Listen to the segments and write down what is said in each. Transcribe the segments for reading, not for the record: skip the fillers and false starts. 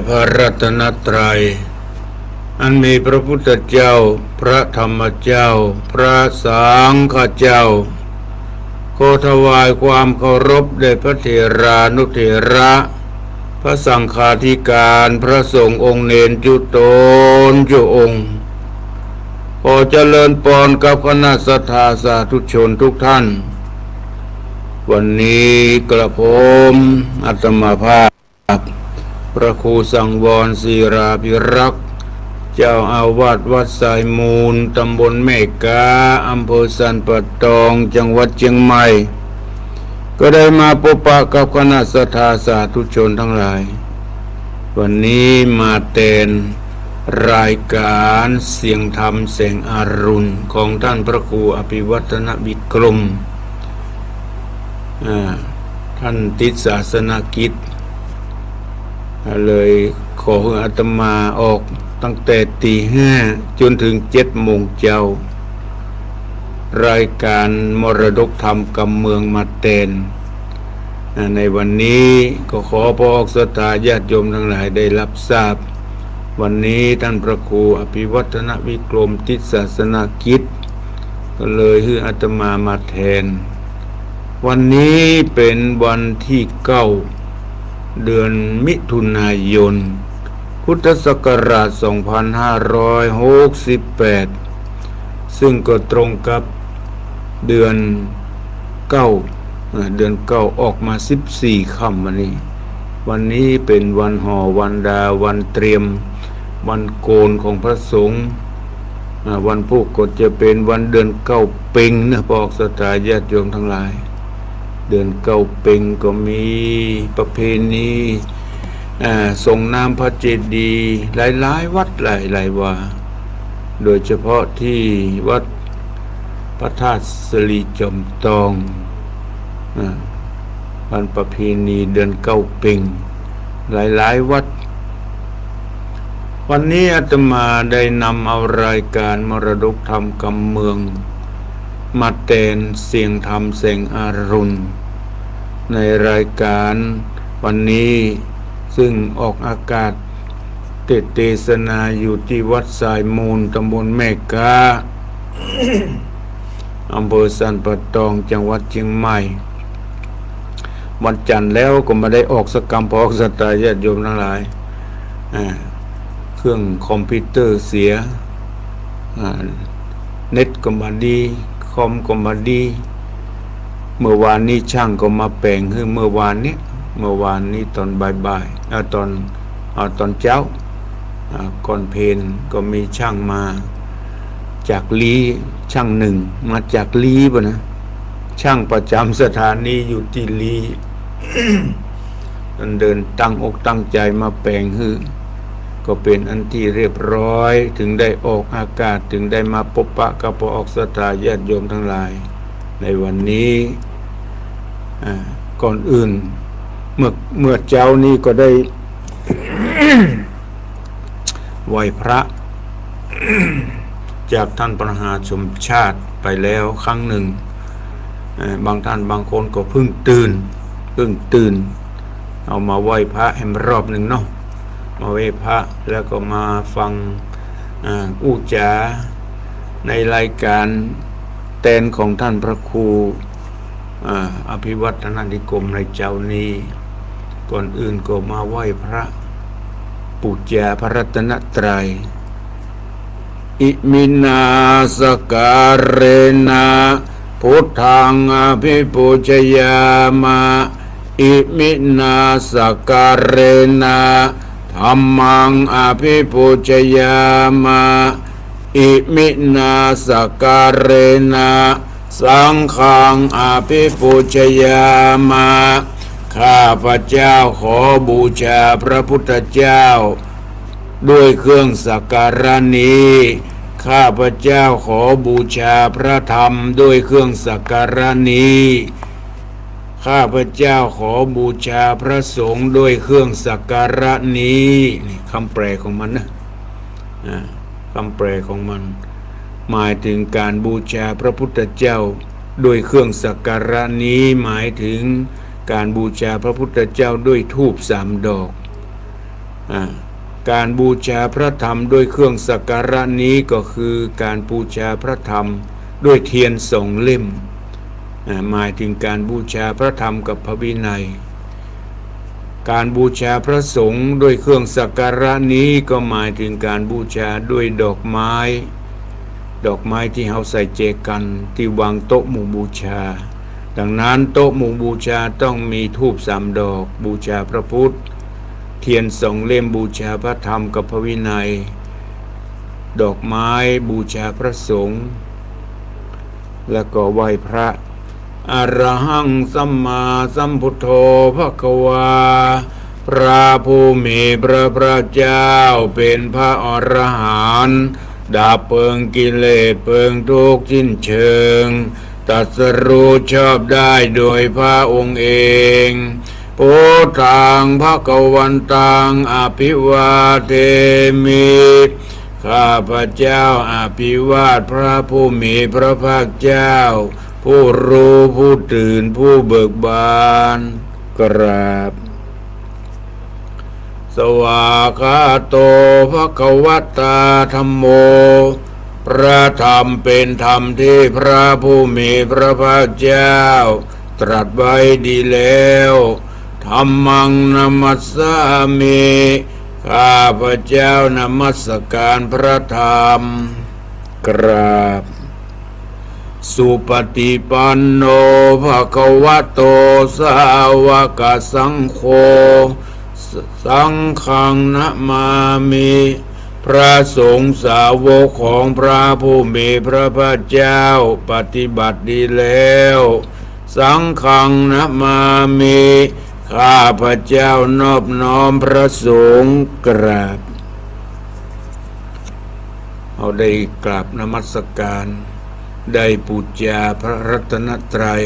พระรัตนตรัยอันมีพระพุทธเจ้าพระธรรมเจ้าพระสังฆเจ้าขอถวายความเคารพแด่พระเถรานุเถระพระสังฆาธิการพระสงฆ์องค์เนรจุตนจุองค์ขอเจริญพรกับคณะสัทธาสาธุชนทุกท่านวันนี้กระผมอาตมาภาพพระครูสังวรศิราภิรักษ์เจ้าอาวาสวัดสายมูลตำบลแม่กาอำเภอสันป่าตองจังหวัดเชียงใหม่ก็ได้มาพบปะกับคณะสัทธาสาธุชนทั้งหลายวันนี้มาเต็นรายการเสียงธรรมแสงอรุณของท่านพระครูอภิวัฒนวิกรมท่านติดศาสนกิจเลยขอให้อาตมาออกตั้งแต่ตีห้าจนถึง7 โมงเช้ารายการมรดกธรรมกำเมืองมาเต็นในวันนี้ก็ขอพระศรัทธาญาติโยมทั้งหลายได้รับทราบวันนี้ท่านพระครูอภิวัฒนวิกรมติดศาสนกิจก็เลยให้อาตมาแทนวันนี้เป็นวันที่9 เดือนมิถุนายนพุทธศักราช2568ซึ่งก็ตรงกับเดือน9ออกมา14 ค่ำวันนี้เป็นวันห่อวันดาวันเตรียมวันโกนของพระสงฆ์วันพุธก็จะเป็นวันเดือน9เพ็ญนะพระศรัทธาญาติโยมทั้งหลายเดือน9เพ็ญก็มีประเพณีส่งน้ำพระเจดีย์หลายๆวัดหลายๆว่าโดยเฉพาะที่วัดพระธาตุสลีจอมทองวันประเพณีเดือน9เพ็ญหลายๆวัดวันนี้อาตมาได้นำเอารายการมรดกธรรมกำเมืองมาเต็นเสียงธรรมแสงอรุณในรายการวันนี้ซึ่งออกอากาศเทศนาอยู่ที่วัดสายมูลตำบลแม่กา อำเภอสันป่าตองจังหวัดเชียงใหม่วันจันทร์แล้วก็มาได้ออกสกรรมพอกสัตยาญาติโยมทั้งหลายเครื่องคอมพิวเตอร์เสียเน็ตก็มาดีคอมก็มาดีเมื่อวานนี้ช่างก็มาแปลงให้เมื่อวานนี้ตอนบ่ายตอนเช้าก่อนเพลนก็มีช่างมาจากลีช่างหนึ่งมาจากลีป่ะนะช่างประจำสถานีอยู่ที่ลี เดินตั้งอกตั้งใจมาแปลงให้ก็เป็นอันที่เรียบร้อยถึงได้ออกอากาศถึงได้มาพบปะกับพระศรัทธาญาติโยมทั้งหลายในวันนี้ก่อนอื่นเมื่อเจ้านี้ก็ได้ ไหว้พระ จากท่านประหารสมชาติไปแล้วครั้งหนึ่งบางท่านบางคนก็เพิ่งตื่นเอามาไหว้พระให้รอบหนึ่งเนาะมาไหว้พระแล้วก็มาฟังอู้จาในรายการแตนของท่านพระครูอภิวัฒนนิคมในเจ้านี้ก่อนอื่นก็มาไหว้พระปูชาพระรัตนตรัยอิมินาสการเรนะพุทธังอภิปูชยามะอิมินาสการเรนะธัมมังอภิปูชยามะอิมินาสการเรนะสังฆังอภิปูชยามะข้าพระเจ้าขอบูชาพระพุทธเจ้าด้วยเครื่องสักการะนี้ข้าพระเจ้าขอบูชาพระธรรมด้วยเครื่องสักการะนี้ข้าพระเจ้าขอบูชาพระสงฆ์ด้วยเครื่องสักการะนี้นี่คำแปลของมันนะคำแปลของมันหมายถึงการบูชาพระพุทธเจ้าด้วยเครื่องสักการะนี้หมายถึงการบูชาพระพุทธเจ้าด้วยธูป3 ดอก การบูชาพระธรรมด้วยเครื่องสักการะนี้ก็คือการบูชาพระธรรมด้วยเทียน2 เล่มหมายถึงการบูชาพระธรรมกับพระวินัยการบูชาพระสงฆ์ด้วยเครื่องสักการะนี้ก็หมายถึงการบูชาด้วยดอกไม้ที่เราใส่แจกันที่วางโต๊ะหมู่บูชาดังนั้นโต๊ะหมู่บูชาต้องมีธูป3 ดอกบูชาพระพุทธเทียน2 เล่มบูชาพระธรรมกับพระวินัยดอกไม้บูชาพระสงฆ์แล้วก็ไหว้พระอะระหังสัมมาสัมพุทโธภควาพระผู้มีพระภาคเจ้าเป็นพระอรหันต์ดับเพิงกิเลสเพิงทุกข์สิ้นเชิงตรัสรู้ชอบได้โดยพระองค์เองพุทธังภควันตังอภิวาเทมิข้าพเจ้าอภิวาทพระผู้มีพระภาคเจ้าผู้รู้ผู้ตื่นผู้เบิกบานกราบสวากขาโตภควตาธัมโมพระธรรมเป็นธรรมที่พระผู้มีพระภาคเจ้าตรัสไว้ดีแล้วธัมมังนัมมัสสามิข้าพเจ้านมัสการพระธรรมกราบสุปฏิปันโนภควโตสาวกสังโฆสังฆังนะมามิพระสงฆ์สาวกของพระผู้มีพระภาคเจ้าปฏิบัติดีแล้วสังฆังนะมามิข้าพเจ้านอบน้อมพระสงฆ์กราบเอาได้กราบนมัสการได้บูชาพระรัตนตรัย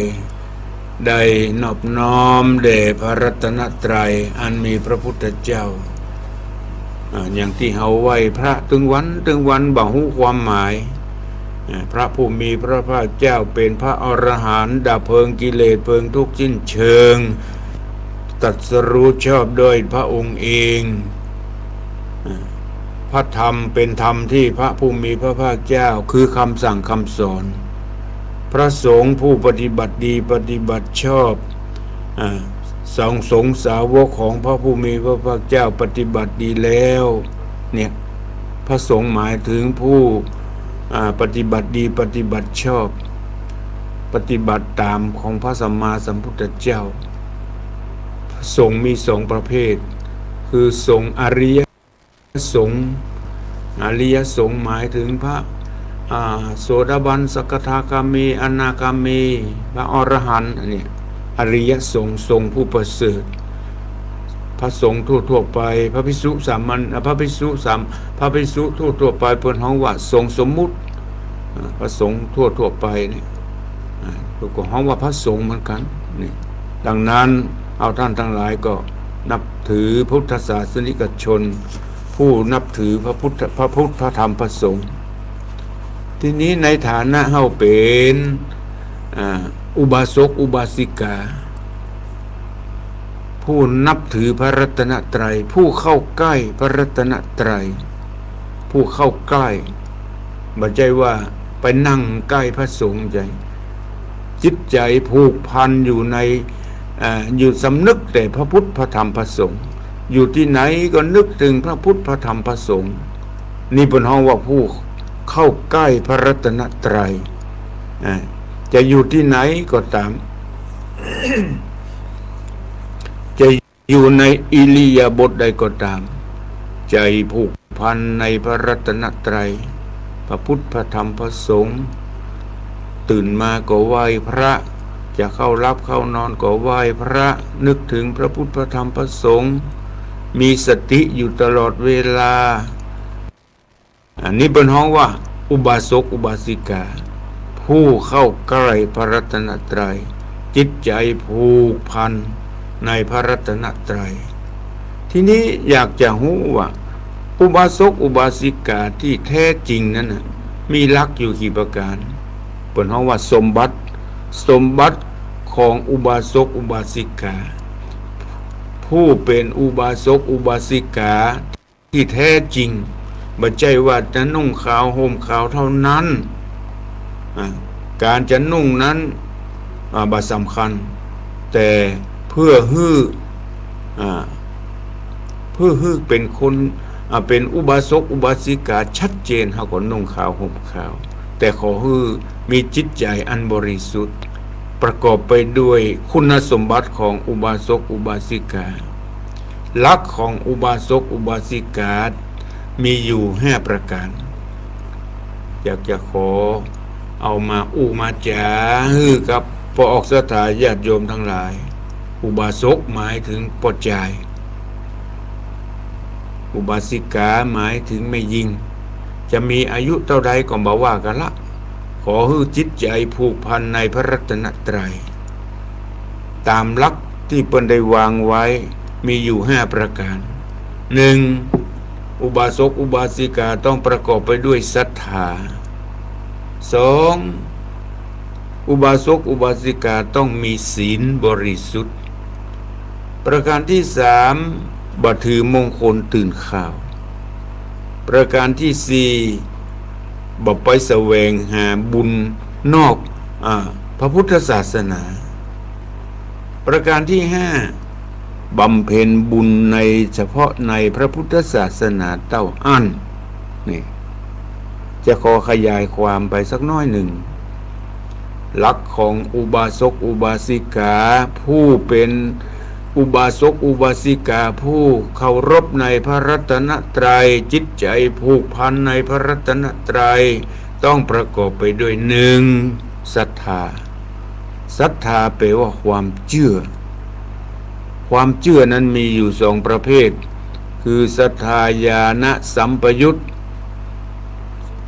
ได้นอบน้อมแด่พระรัตนตรัยอันมีพระพุทธเจ้าอย่างที่เฮาไหว้พระถึงวันบ่ฮู้ความหมายพระผู้มีพระภาคเจ้าเป็นพระอรหันต์ดับเพลิงกิเลสเพลิงทุกข์สิ้นเชิงตรัสรู้ชอบโดยพระองค์เองพระธรรมเป็นธรรมที่พระผู้มีพระภาคเจ้าคือคำสั่งคำสอนพระสงฆ์ผู้ปฏิบัติดีปฏิบัติชอบสงฆ์สาวกของพระผู้มีพระภาคเจ้าปฏิบัติดีแล้วเนี่ยพระสงฆ์หมายถึงผู้ปฏิบัติดีปฏิบัติชอบปฏิบัติตามของพระสัมมาสัมพุทธเจ้าสงฆ์มี2 ประเภทคือสงฆ์อริยสงฆ์อริยสงฆ์หมายถึงพระโสดาบันสกทาคามีอนาคามีพระอรหันต์เนี่ยอริยสงฆ์สงฆ์ผู้ประเสริฐพระสงฆ์ทั่วไปพระภิกษุสามัญพระภิกษุทั่วไปเพิ่นฮ้องว่าสงฆ์สมมุติพระสงฆ์ทั่วไปนี่ก็ฮ้องว่าพระสงฆ์เหมือนกันนี่ดังนั้นเอาท่านทั้งหลายก็นับถือพุทธศาสนิกชนผู้นับถือพระพุทธพระธรรมพระสงฆ์ทีนี้ในฐานะเฮาเป็นอุบาสกอุบาสิกาผู้นับถือพระรัตนตรัยผู้เข้าใกล้พระรัตนตรัยผู้เข้าใกล้บ่ใช่ว่าไปนั่งใกล้พระสงฆ์ใจจิตใจผูกพันอยู่ในอยู่สำนึกแต่พระพุทธพระธรรมพระสงฆ์อยู่ที่ไหนก็นึกถึงพระพุทธพระธรรมพระสงฆ์นี่เป็นห้องว่าผู้เข้าใกล้พระรัตนตรัยจะอยู่ที่ไหนก็ตาม จะอยู่ในอิริยาบถใดก็ตามใจผูกพันในพระรัตนตรัยพระพุทธพระธรรมพระสงฆ์ตื่นมาก็ไหว้พระจะเข้ารับเข้านอนก็ไหว้พระนึกถึงพระพุทธพระธรรมพระสงฆ์มีสติอยู่ตลอดเวลาอันนี้เป็นห้องว่าอุบาสกอุบาสิกาผู้เข้าใกล้พระรัตนตรัยจิตใจผูกพันในพระรัตนตรัยทีนี้อยากจะรู้ว่าอุบาสกอุบาสิกาที่แท้จริงนั้นมีลักษณ์อยู่กี่ประการเป็นห้องว่าสมบัติ ของอุบาสกอุบาสิกาผ ผู้เป็นอุบาสกอุบาสิกาที่แท้จริงไม่ใช่ว่าจะนุ่งขาวห่มขาวเท่านั้นการจะนุ่งนั้นบ่สำคัญแต่เพื่อฮื้อเป็นคนเป็นอุบาสกอุบาสิกาชัดเจนเขาก็นุ่งขาวห่มขาวแต่ขอฮื้อมีจิตใจอันบริสุทธิ์ประกอบไปด้วยคุณสมบัติของอุบาสกอุบาสิกาลักษณ์ของอุบาสกอุบาสิกามีอยู่5ประการอยากจะขอเอามามาจาฮื้อกับพอออกสถาญาติโยมทั้งหลายอุบาสกหมายถึงปอจายอุบาสิกาหมายถึงไม่ยิงจะมีอายุเท่าใดก็บ่ว่ากันละขอให้จิตใจผูกพันในพระรัตนตรัยตามหลักที่เพิ่นได้วางไว้มีอยู่5ประการ 1. อุบาสกอุบาสิกาต้องประกอบไปด้วยศรัทธา 2. อุบาสกอุบาสิกาต้องมีศีลบริสุทธิ์ประการที่ 3. บ่ถือมงคลตื่นข่าวประการที่ 4. บ่ไปแสวงหาบุญนอกพระพุทธศาสนาประการที่ 5. บำเพ็ญบุญในเฉพาะในพระพุทธศาสนาเต้าอั้นนี่จะขอขยายความไปสักน้อยหนึ่งหลักของอุบาสกอุบาสิกาผู้เป็นอุบาสกอุบาสิกาผู้เคารพในพระรัตนตรัยจิตใจผูกพันในพระรัตนตรัยต้องประกอบไปด้วย 1. ศรัทธาศรัทธาแปลว่าความเชื่อความเชื่อนั้นมีอยู่2ประเภทคือศรัทธาญาณสัมปยุต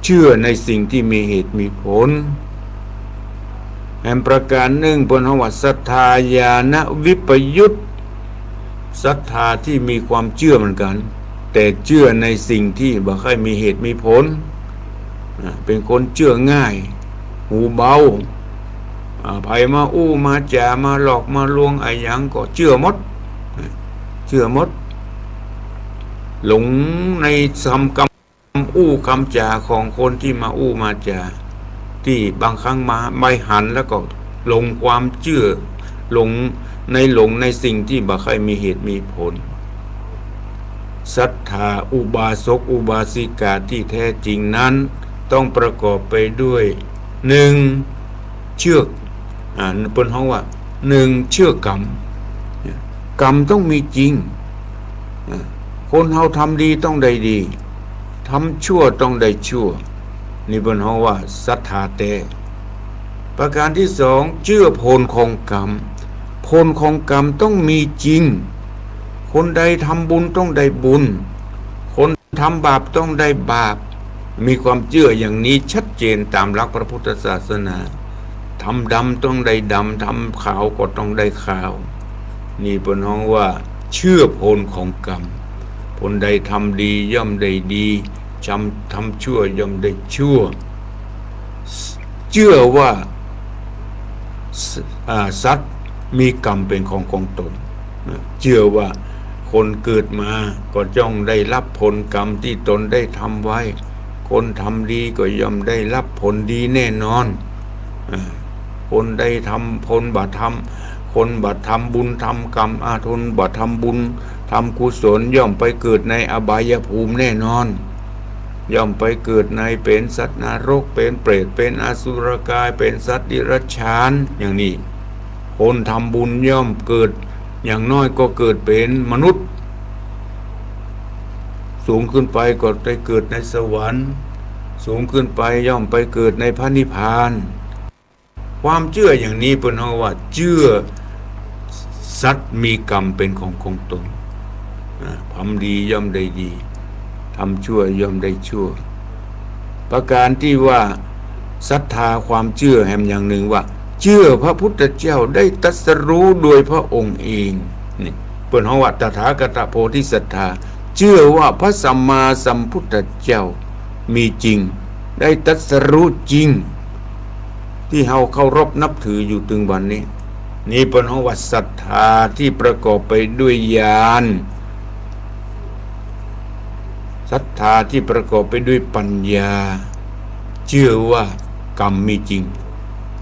เชื่อในสิ่งที่มีเหตุมีผลแห่งประการหนึ่งบนหวัดศรัทธาญาณวิปยุตศรัทธาที่มีความเชื่อเหมือนกันแต่เชื่อในสิ่งที่บ่ค่อยมีเหตุมีผลเป็นคนเชื่อง่ายหูเบาไผมามาจามาหลอกมาลวงไอ้หยังก็เชื่อหมดหลงในคำคำจาของคนที่มามาจาที่บางครั้งมาไม่หันแล้วก็หลงความเชื่อหลงในสิ่งที่บ่ค่อยมีเหตุมีผลศรัทธาอุบาสกอุบาสิกาที่แท้จริงนั้นต้องประกอบไปด้วย 1. เชื่อเปิ้นเฮาว่า 1. เชื่อกรรมกรรมต้องมีจริงคนเฮาทำดีต้องได้ดีทำชั่วต้องได้ชั่วนี่เปิ้นเฮาว่าศรัทธาแต่ประการที่ 2. เชื่อผลของกรรมผลของกรรมต้องมีจริงคนใดทำบุญต้องได้บุญคนทำบาปต้องได้บาปมีความเชื่ออย่างนี้ชัดเจนตามหลักพระพุทธศาสนาทำดำต้องได้ดำทำขาวก็ต้องได้ขาวนี่เปิ้นฮ้องว่าเชื่อผลของกรรมผลใดทำดีย่อมได้ดีทำชั่วย่อมได้ชั่วเชื่อว่าสัตว์มีกรรมเป็นของตนเชื่อว่าคนเกิดมาก็จ้องได้รับผลกรรมที่ตนได้ทำไว้คนทำดีก็ย่อมได้รับผลดีแน่นอนคนได้ทำผลบาทำคนบาทำบุญทำกรรมทนบาทำบุญทำกุศลย่อมไปเกิดในอบายภูมิแน่นอนย่อมไปเกิดในเป็นสัตว์นรกเป็นเปรตเป็นอสุรกายเป็นสัตว์ดิรัจฉานอย่างนี้คนทำบุญย่อมเกิดอย่างน้อยก็เกิดเป็นมนุษย์สูงขึ้นไปก็ได้เกิดในสวรรค์สูงขึ้นไปย่อมไปเกิดในพระนิพพานความเชื่ออย่างนี้เป็นเพราะว่าเชื่อสัตว์มีกรรมเป็นของตนทำดีย่อมได้ดีทำชั่วย่อมได้ชั่วประการที่ว่าศรัทธาความเชื่อแห่งอย่างหนึ่งว่าเชื่อพระพุทธเจ้าได้ตรัสรู้โดยพระองค์เองนี่เปิ้นเฮาว่าตถาคตโพธิศรัทธาเชื่อว่าพระสัมมาสัมพุทธเจ้ามีจริงได้ตรัสรู้จริงที่เฮาเคารพนับถืออยู่ถึงวันนี้ นี่เป็นห้องว่าศรัทธาที่ประกอบไปด้วยญาณศรัทธาที่ประกอบไปด้วยปัญญาเชื่อว่ากรรมมีจริง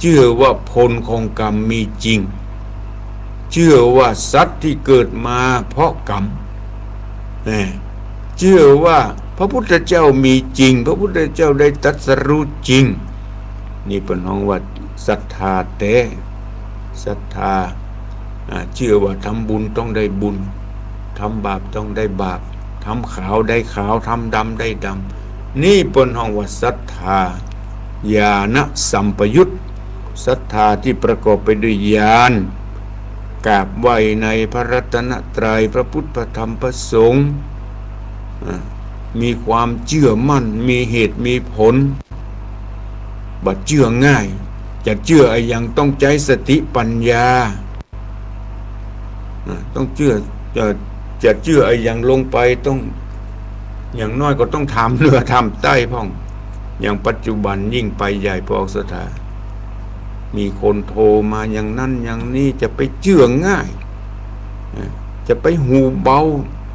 เชื่อว่าผลของกรรมมีจริงเชื่อว่าสัตว์ที่เกิดมาเพราะกรรมเชื่อว่าพระพุทธเจ้ามีจริงพระพุทธเจ้าได้ตรัสรู้จริงนี่เป็นห้องว่าศรัทธาแต่ศรัทธาเชื่อว่าทำบุญต้องได้บุญทำบาปต้องได้บาปทำขาวได้ขาวทำดำได้ดำนี่เป็นห้องว่าศรัทธาญาณสัมปยุตศรัทธาที่ประกอบไปด้วยญาณกราบไหว้ในพระรัตนตรัยพระพุทธพระธรรมพระสงฆ์มีความเชื่อมั่นมีเหตุมีผลบัดเชื่อง่ายจะเชื่ออย่างต้องใจสติปัญญาต้องเชื่อจะเชื่ออย่างลงไปต้องอย่างน้อยก็ต้องทำเนื้อทำใต้พ่องอย่างปัจจุบันยิ่งไปใหญ่พอสถามีคนโทรมาอย่างนั้นอย่างนี้จะไปเชื่อง่ายจะไปหูเบา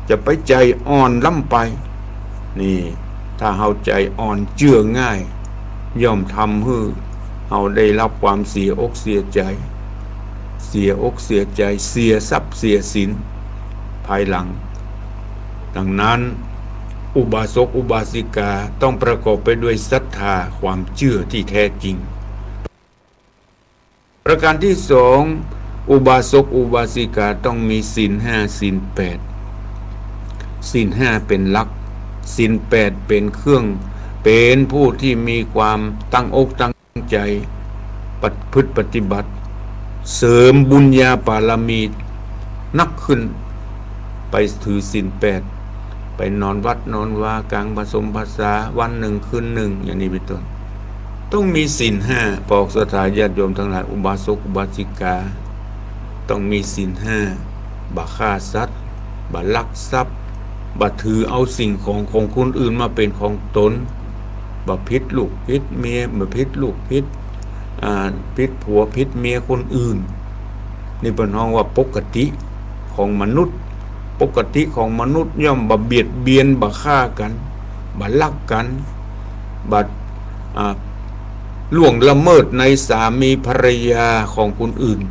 จะไปใจอ่อนล้ำไปนี่ถ้าเฮาใจอ่อนเชื่อง่ายย่อมทำให้เฮาได้รับความเสียอกเสียใจเสียอกเสียใจเสียทรัพย์เสียสินภายหลังดังนั้นอุบาสกอุบาสิกาต้องประกอบไปด้วยศรัทธาความเชื่อที่แท้จริงประการที่สองอุบาสกอุบาสิกาต้องมีศีลห้าศีลแปดศีลห้าเป็นหลักศีลแปดเป็นเครื่องเป็นผู้ที่มีความตั้งอกตั้งใจพฤติปฏิบัติเสริมบุญญาบารมีนักขึ้นไปถือศีลแปดไปนอนวัดนอนวากลางผสมภาษาวันหนึ่งคืนหนึ่งอย่างนี้เป็นต้นต้องมีศีลห้าปอกสถาญาติโยมทั้งหลายอุบาสกอุบาสิกาต้องมีศีลห้าบ่ฆ่าสัตว์บ่ลักทรัพย์บ่ถือเอาสิ่งของคนอื่นมาเป็นของตนบ่พิษลูกพิษเมียบ่พิษลูกพิษผัวพิษเมียคนอื่นนี่เป็นห้องว่าปกติของมนุษย์ปกติของมนุษย์ย่อมบ่เบียดเบียนบ่ฆ่ากันบ่ลักกันบ่ล่วงละเมิดในสามีภรรยาของคนอื่น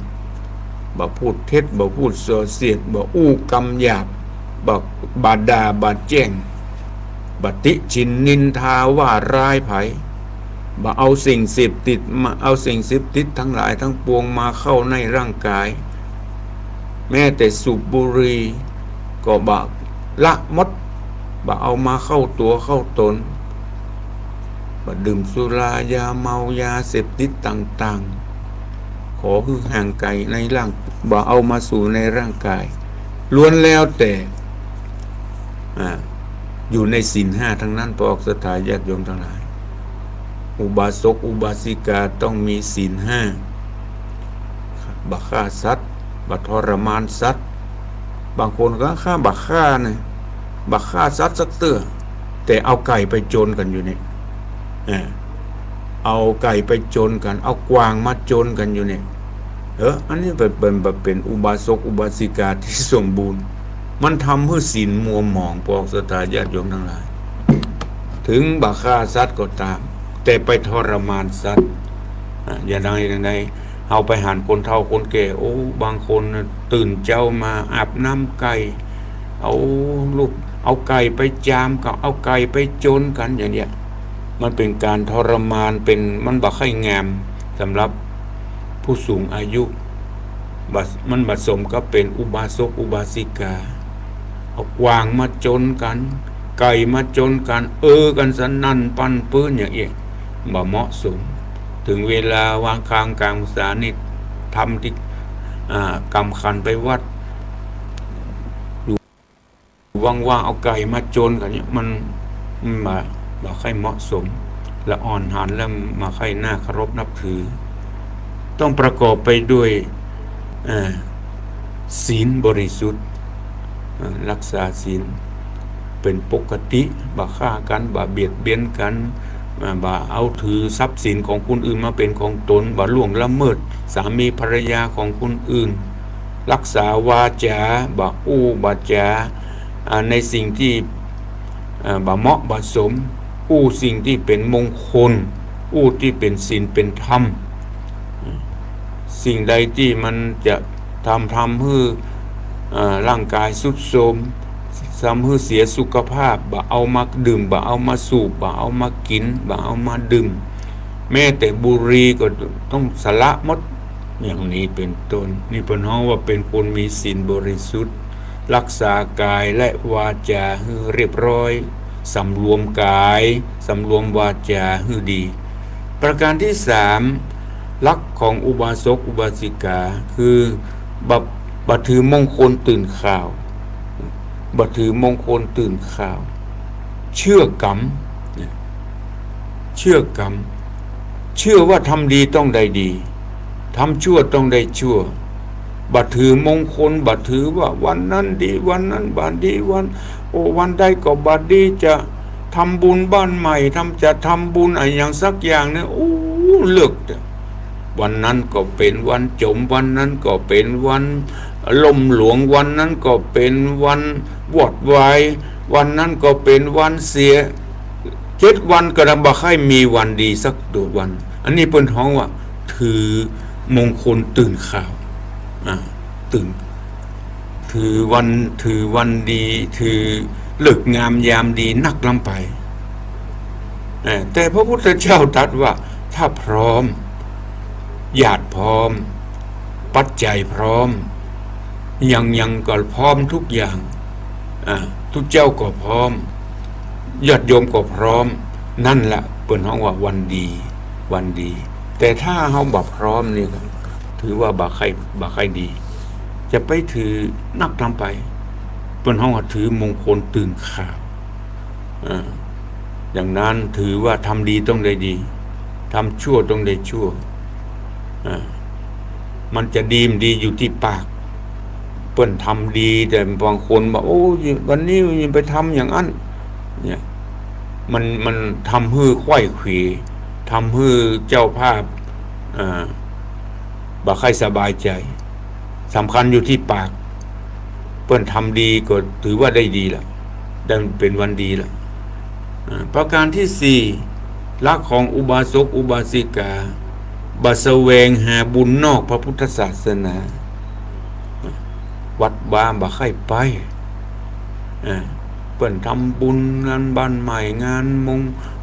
บ่พูดเท็จบ่พูดส่อเสียดบ่อู้กรรมหยาบ่ด่าบ่แจ้งบ่ติฉินนินทาว่าร้ายไผบ่เอาสิ่งเสพติดมาเอาสิ่งเสพติดทั้งหลายทั้งปวงมาเข้าในร่างกายแม้แต่สูบบุหรี่ก็บ่ละมดบ่เอามาเข้าตัวเข้าตนบ่ดื่มสุรายาเมายาเสพติดต่างๆขอคือห่างไกลในร่างบ่เอามาสู่ในร่างกายล้วนแล้วแต่อยู่ในศีลห้าทั้งนั้นพอออกสถาญาติโยมทั้งหลายอุบาสกอุบาสิกาต้องมีศีลห้าบ่ฆ่าสัตว์บ่ทรมานสัตว์บางคนก็ฆ่าบ่ฆ่านะบ่ฆ่าสัตว์สักเตื้อแต่เอาไก่ไปโจรกันอยู่นี่เอาไก่ไปโจรกันเอากวางมาโจรกันอยู่นี่อันนี้เป็นอุบาสกอุบาสิกาที่สมบูรณ์มันทำให้ศีลมัวหมองพวกศรัทธาญาติโยมทั้งหลายถึงบ่ฆ่าสัตว์ก็ตามแต่ไปทรมานสัตว์อย่างใดเอาไปหันคนเฒ่าคนแก่บางคนตื่นเจ้ามาอาบน้ำไก่เอาไก่ไปจามกับเอาไก่ไปโจรกันอย่างเนี้ยมันเป็นการทรมานมันบ่ค่อยงามสำหรับผู้สูงอายุมันผสมก็เป็นอุบาสกอุบาสิกาเอากวางมาโจรกันไก่มาโจรกันกันสนั่นปั้นปื้นอย่างเงี้ยบ่เหมาะสมถึงเวลาวางคางกลางสานิททำที่กำคันไปวัดว่างๆเอาไก่มาโจรกันเนี่ยมันบ่ค่อยเหมาะสมและอ่อนหันแล้วมาค่อยน่าเคารพนับถือต้องประกอบไปด้วยศีลบริสุทธิ์รักษาศีลเป็นปกติบ่ฆ่ากันบ่เบียดเบียนกันบ่เอาถือทรัพย์สินของคนอื่นมาเป็นของตนบ่ล่วงละเมิด สามีภรรยาของคนอื่นรักษาวาจาบ่อู้บ่จาในสิ่งที่บ่เหมาะบ่สมอู้สิ่งที่เป็นมงคลอู้ที่เป็นศีลเป็นธรรมสิ่งใดที่มันจะทำให้ร่างกายทรุดโทรมทำให้เสียสุขภาพบ่เอามาดื่มบ่เอามาสูบบ่เอามากินบ่เอามาดื่มแม้แต่บุหรี่ก็ต้องสละหมดอย่างนี้เป็นต้นนี่เพิ่นฮ้องว่าเป็นคนมีศีลบริสุทธิ์รักษากายและวาจาให้เรียบร้อยสำรวมกายสำรวมวาจาให้ดีประการที่3ลักษณ์ของอุบาสกอุบาสิกาคือบ่ถือมงคลตื่นข่าวบ่ถือมงคลตื่นข่าวเชื่อกรรมเชื่อว่าทำดีต้องได้ดีทำชั่วต้องได้ชั่วบ่ถือมงคลบ่ถือว่าวันนั้นดีวันนั้นบาดดีวันใดก็บาดดีจะทำบุญบ้านใหม่จะทำบุญอะไรอย่างสักอย่างเนี่ยเลือกวันนั้นก็เป็นวันจมวันนั้นก็เป็นวันล่มหลวงวันนั้นก็เป็นวันวอดวายวันนั้นก็เป็นวันเสีย7 วันก็บ่ค่อยมีวันดีสักตัววันอันนี้เพิ่นฮ้องว่าถือมงคลตื่นข่าวถือวันดีถือเลิกงามยามดีนักลำไปแต่พระพุทธเจ้าตรัสว่าถ้าพร้อมญาติพร้อมปัจจัยพร้อมยังก็พร้อมทุกอย่างทุกเจ้าก็พร้อมญาติโยมก็พร้อมนั่นแหละเปิ้นฮ้องว่าวันดีแต่ถ้าเฮาบ่พร้อมนี่ก็ถือว่าบ่ค่อยดีจะไปถือนักลำไปเปิ้นฮ้องว่าถือมงคลตื่นข่าวอย่างนั้นถือว่าทำดีต้องได้ดีทำชั่วต้องได้ชั่วมันจะดีอยู่ที่ปากเปิ้นทำดีแต่บางคนบอกโอ้วันนี้ไปทำอย่างนั้นเนี่ยมันทำให้ไขว้เขวทำให้เจ้าภาพบ่ค่อยสบายใจสำคัญอยู่ที่ปากเปิ้นทำดีก็ถือว่าได้ดีละได้เป็นวันดีละประการที่4ลักษณ์ของอุบาสกอุบาสิกาบ่แสวงหาบุญนอกพระพุทธศาสนาวัดวาบ่ค่อยไปเปิ้นทำบุญงานบ้านใหม่งานมง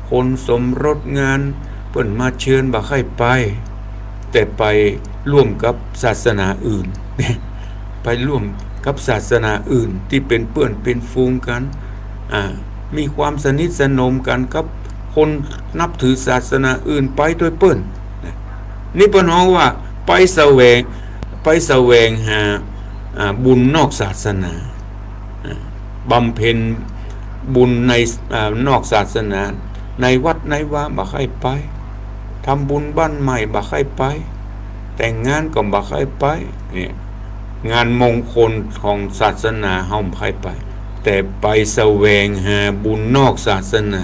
คลสมรสงานเปิ้นมาเชิญบ่ค่อยไปแต่ไปร่วมกับศาสนาอื่นไปร่วมกับศาสนาอื่นที่เป็นเพื่อนเป็นฟูงกันมีความสนิทสนมกันกับคนนับถือศาสนาอื่นไปด้วยเปิ้นนี่เปิ้นฮ้องว่าไปแสวงหาบุญนอกศาสนาบำเพ็ญบุญในนอกศาสนาในวัดในวาบ่ค่อยไปทำบุญบ้านใหม่บ่ค่อยไปแต่งงานก็บ่ค่อยไปเนี่ยงานมงคลของศาสนาเฮาบ่ค่อยไปแต่ไปแสวงหาบุญนอกศาสนา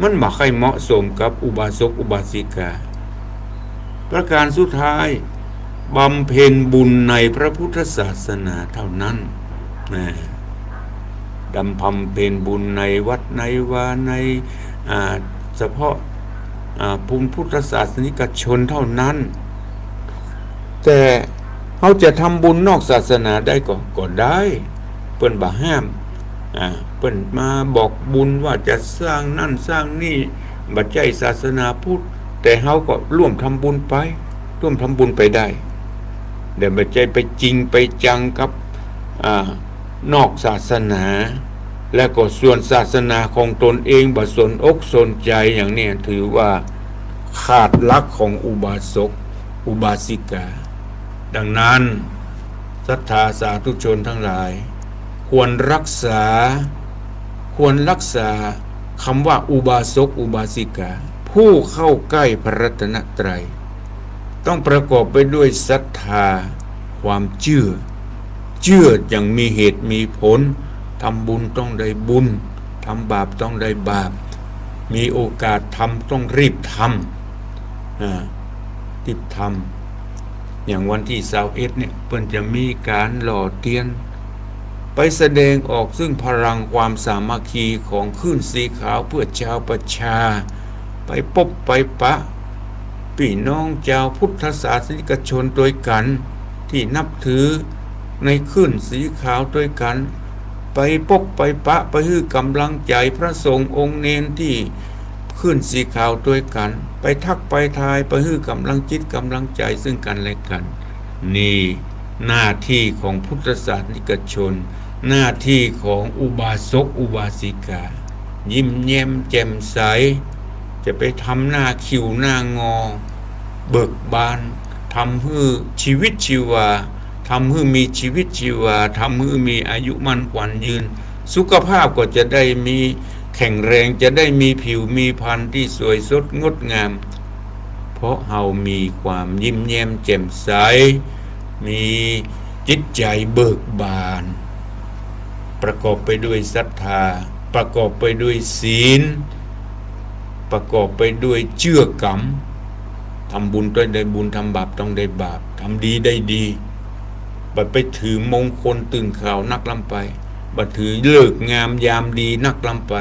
มันบ่ค่อยเหมาะสมกับอุบาสกอุบาสิกาประการสุดท้ายบำเพ็ญบุญในพระพุทธศาสนาเท่านั้นบำเพ็ญบุญในวัดในวาในเฉพาะภูมิพุทธศาสนิกชนเท่านั้นแต่เขาจะทำบุญนอกศาสนาได้ก็ได้เปิ้นบ่ห้ามเปิ้นมาบอกบุญว่าจะสร้างนั่นสร้างนี่บ่ใช่ศาสนาพุทธแต่เขาก็ร่วมทำบุญไปได้เดี๋ยวบ่ใช่ไปจริงไปจังกับนอกศาสนาและก็ส่วนศาสนาของตนเองบ่สนอกสนใจอย่างนี้ถือว่าขาดหลักของอุบาสกอุบาสิกาดังนั้นศรัทธาสาธุชนทั้งหลายควรรักษาคำว่าอุบาสกอุบาสิกาผู้เข้าใกล้พระรัตนตรัยต้องประกอบไปด้วยศรัทธาความเชื่ออย่างมีเหตุมีผลทำบุญต้องได้บุญทำบาปต้องได้บาปมีโอกาสทำต้องรีบทำ อย่างวันที่21เนี่ยเพิ่นจะมีการหล่อเทียนไปแสดงออกซึ่งพลังความสามัคคีของคลื่นสีขาวเพื่อชาวประชาไปพบไปปะพี่น้องชาวพุทธศาสนิกชนด้วยกันที่นับถือในคลื่นสีขาวด้วยกันไปพบไปปะไปให้กำลังใจพระสงฆ์องค์เนนที่คลื่นสีขาวด้วยกันไปทักไปทายไปให้กำลังจิตกำลังใจซึ่งกันและกันนี่หน้าที่ของพุทธศาสนิกชนหน้าที่ของอุบาสกอุบาสิกายิ้มแย้มแจ่มใสจะไปทำหน้าคิ้วหน้างอเบิกบานทำให้ชีวิตชีวาทำให้มีชีวิตชีวาทำให้มีอายุมั่นขวัญยืนสุขภาพก็จะได้มีแข็งแรงจะได้มีผิวมีพรรณที่สวยสดงดงามเพราะเฮามีความยิ้มแย้มแจ่มใสมีจิตใจเบิกบานประกอบไปด้วยศรัทธาประกอบไปด้วยศีลประกอบไปด้วยเชื่อกรรมทำบุญต้องได้บุญทำบาปต้องได้บาปทำดีได้ดีบัดไปถือมงคลตึงข่าวนักลำไปบัดถือเลิกงามยามดีนักลำไป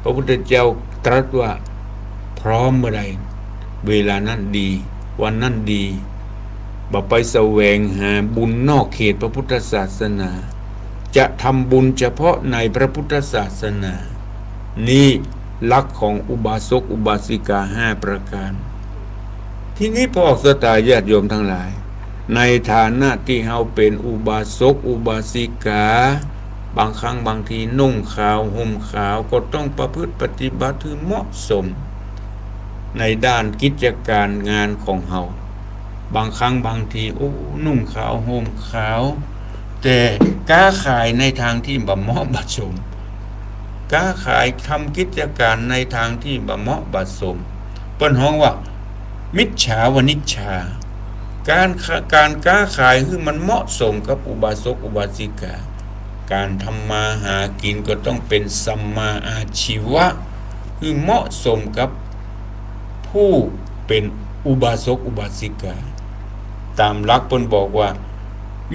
พระพุทธเจ้าตรัสว่าพร้อมเมื่อใดเวลานั้นดีวันนั้นดีบัดไปแสวงหาบุญนอกเขตพระพุทธศาสนาจะทำบุญเฉพาะในพระพุทธศาสนานี่หลักของอุบาสกอุบาสิกา5ประการที่นี้พอออกสตาญาติโยมทั้งหลายในฐานะที่เฮาเป็นอุบาสกอุบาสิกาบางครั้งบางทีนุ่งขาวห่มขาวก็ต้องประพฤติปฏิบัติที่เหมาะสมในด้านกิจการงานของเฮาบางครั้งบางทีนุ่งขาวห่มขาวแต่ค้าขายในทางที่บ่เหมาะบ่สมค้าขายทำกิจการในทางที่บ่เหมาะบ่สมเปิ้นฮ้องว่ามิจฉาวนิชฌาการค้าขายคือมันเหมาะสมกับอุบาสกอุบาสิกาการทำมาหากินก็ต้องเป็นสัมมาอาชีวะคือเหมาะสมกับผู้เป็นอุบาสกอุบาสิกาตามหลักเพิ่นบอกว่า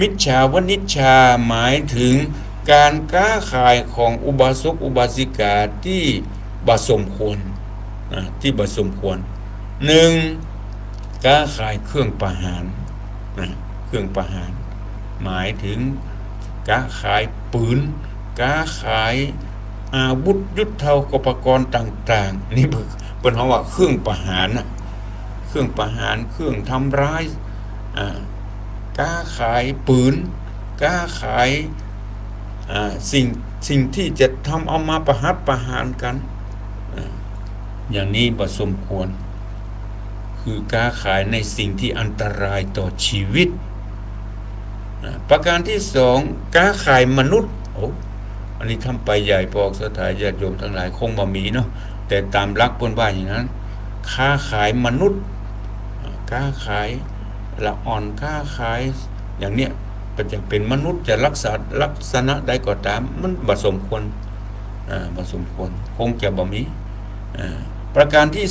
มิจฉาวนิชฌาหมายถึงการค้าขายของอุบาสกอุบาสิกาที่บ่สมควรที่บ่สมควร1ค้าขายเครื่องประหารเครื่องประหารหมายถึงค้าขายปืนค้าขายอาวุธยุทโธปกรณ์ต่างๆนี่เป็นคำว่าเครื่องประหารเครื่องประหารเครื่องทำร้ายค้าขายปืนค้าขายสิ่งที่จะทำเอามาประหัตประหารกันอย่างนี้บ่สมควรคือค้าขายในสิ่งที่อันตรายต่อชีวิตประการที่2ค้าขายมนุษย์อันนี้ทำไปใหญ่พอสถานญาติโยมทั้งหลายคงบ่มีเนาะแต่ตามหลักเพิ่นว่าอย่างนั้นค้าขายมนุษย์ค้าขายละอ่อนค้าขายอย่างเนี้ยจะเป็นมนุษย์จะลักษณะใดก็ตามมันบ่สมควรบ่สมควรคงจะบ่มีประการที่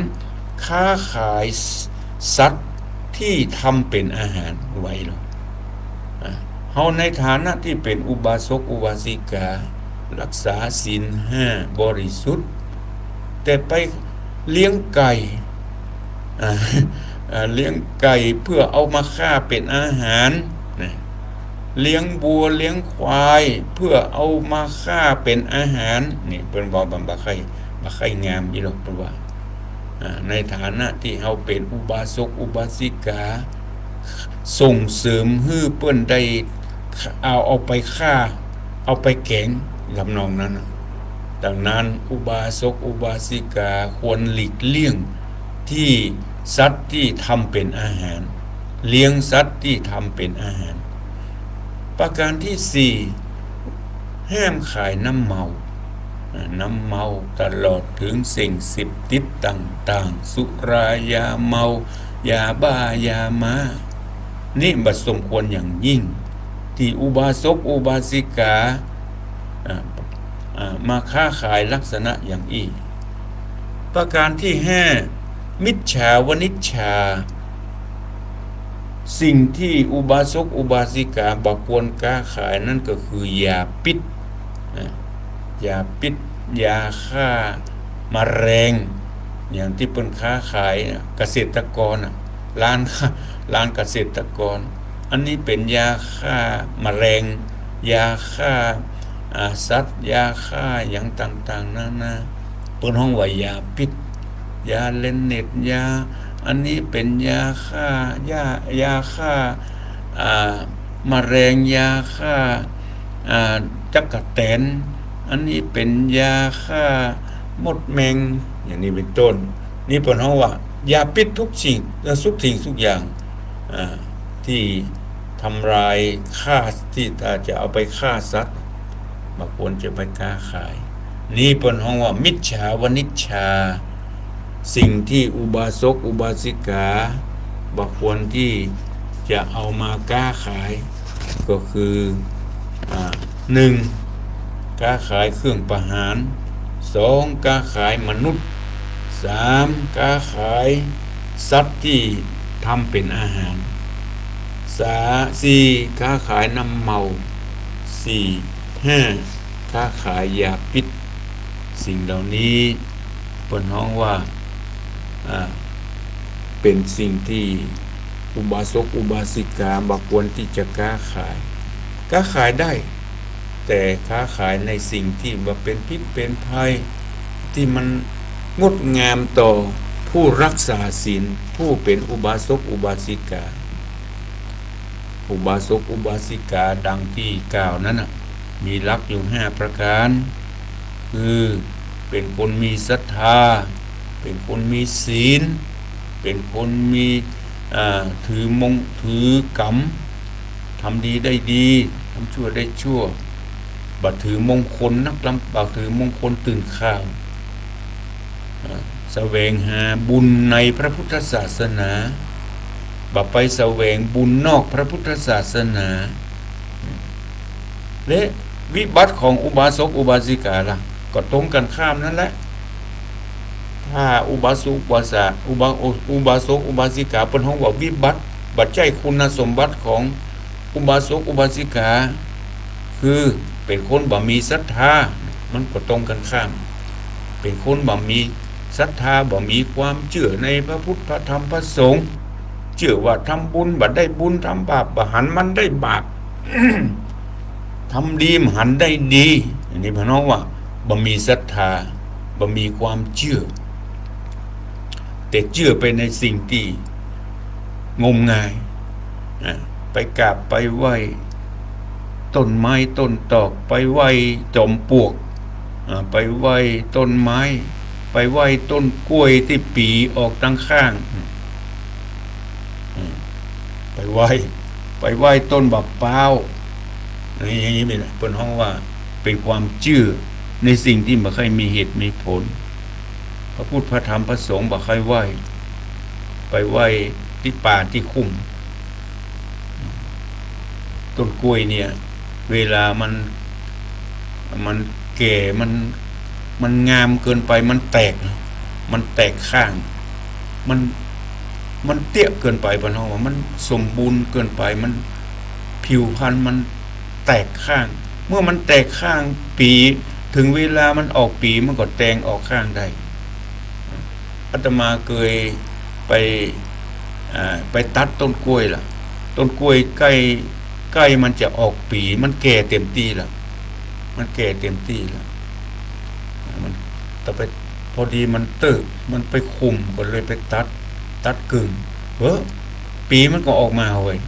3ค้าขายสัตว์ที่ทำเป็นอาหารไว้หรอเฮาในฐานะที่เป็นอุบาสกอุบาสิการักษาศีล5บริสุทธิ์แต่ไปเลี้ยงไก่เลี้ยงไก่เพื่อเอามาฆ่าเป็นอาหารเลี้ยงบัวเลี้ยงควายเพื่อเอามาฆ่าเป็นอาหารนี่เพิ่นบอกบ่ค่อยงามอีหรอกเพราะว่าในฐานะที่เฮาเป็นอุบาสกอุบาสิกาส่งเสริมให้เพิ่นได้เอาไปฆ่าเอาไปแกงทำนองนั้นดังนั้นอุบาสกอุบาสิกาควรหลีกเลี่ยงที่สัตว์ที่ทำเป็นอาหารเลี้ยงสัตว์ที่ทำเป็นอาหารประการที่4ห้ามขายน้ำเมาตลอดถึงสิ่งเสพติดต่างๆสุรายาเมายาบ้ายาม้านี่บ่สมควรอย่างยิ่งที่อุบาสกอุบาสิกามาค้าขายลักษณะอย่างนี้ประการที่5มิจฉาวนิชฌา สิ่งที่อุบาสกอุบาสิกาบักควรค้าขายนั่นก็คือยาพิษยาพิษยาฆ่าแมลงอย่างที่เป็นค้าขายเกษตรกรร้านเกษตรกรอันนี้เป็นยาฆ่าแมลงยาฆ่าสัตว์ยาฆ่าอย่างต่างๆนานาเปิ้นห้องว่ายาพิษยาเลนเน็ตยาอันนี้เป็นยาฆ่ายาฆ่าแมลงยาฆ่าจักแตนอันนี้เป็นยาฆ่ามดแมงอย่างนี้เป็นต้นนี่เปิ้นเฮาว่ายาพิษทุกสิ่งทุกอย่างที่ทำลายฆ่าที่จะเอาไปฆ่าสัตว์บ่ควรจะไปค้าขายนี่เปิ้นเฮาว่ามิจฉาวนิชฌาสิ่งที่อุบาสกอุบาสิกาบ่ควรที่จะเอามาค้าขายก็คือ1ค้าขายเครื่องประหาร2ค้าขายมนุษย์3ค้าขายสัตว์ที่ทำเป็นอาหาร4ค้าขายน้ำเมา5ค้าขายยาพิษสิ่งเหล่านี้เปิ้นฮ้องว่าเป็นสิ่งที่อุบาสกอุบาสิกาบ่ควรที่จะค้าขายได้แต่ค้าขายในสิ่งที่ว่าเป็นพิษเป็นภัยที่มันงดงามต่อผู้รักษาศีลผู้เป็นอุบาสกอุบาสิกาอุบาสกอุบาสิกาดังที่กล่าวนั้นมีหลักอยู่5ประการคือเป็นคนมีศรัทธาเป็นคนมีศีลเป็นคนมีถือกรรมทำดีได้ดีทำชั่วได้ชั่วบัดถือมงคลบัดถือมงคลตื่นข้าวแสวงหาบุญในพระพุทธศาสนาบัดไปแสวงบุญนอกพระพุทธศาสนาและวิบัติของอุบาสกอุบาสิกาล่ะก็ตรงกันข้ามนั่นแหละถ้าอุบาสกอุบาสิกาเป็นห้องว่าวิบัติบัดใจคุณสมบัติของอุบาสกอุบาสิกาคือเป็นคนบ่มีศรัทธามันก็ตรงกันข้ามเป็นคนบ่มีศรัทธาบ่มีความเชื่อในพระพุทธพระธรรมพระสงฆ์เชื่อว่าทำบุญบ่ได้บุญทำบาปบ่หันมันได้บาป ทำดีมันหันได้ดีอันนี้พี่น้องว่าบ่มีศรัทธาบ่มีความเชื่อแต่เชื่อไปในสิ่งที่งมงายไปกราบไปไหว้ต้นไม้ต้นตอกไปไหว้จอมปลวกไปไหว้ต้นไม้ไปไหว้ต้นกล้วยที่ปีออกทางข้างไปไหว้ต้นบักพร้าวอย่างนี้เป็นเปิ้นฮ้องว่าเป็นความเชื่อในสิ่งที่บ่เคยมีเหตุมีผลพระพุทธพระธรรมพระสงฆ์บ่เคยไหว้ไปไหว้ที่ป่าที่คุ้มต้นกล้วยเนี่ยเวลามันแก่มันงามเกินไปมันแตกข้างมันเตี้ยเกินไปบ่เนาะว่ามันสมบูรณ์เกินไปมันผิวพรรณมันแตกข้างเมื่อมันแตกข้างปีถึงเวลามันออกปีมันก็แตงออกข้างได้อาตมาเคยไปตัดต้นกล้วยล่ะต้นกล้วยใกล้มันจะออกปีมันแก่เต็มที่แล้วมันแต่ไปพอดีมันมันไปคุมก็เลยไปตัดกึ่งปีมันก็ออกมาเว้ย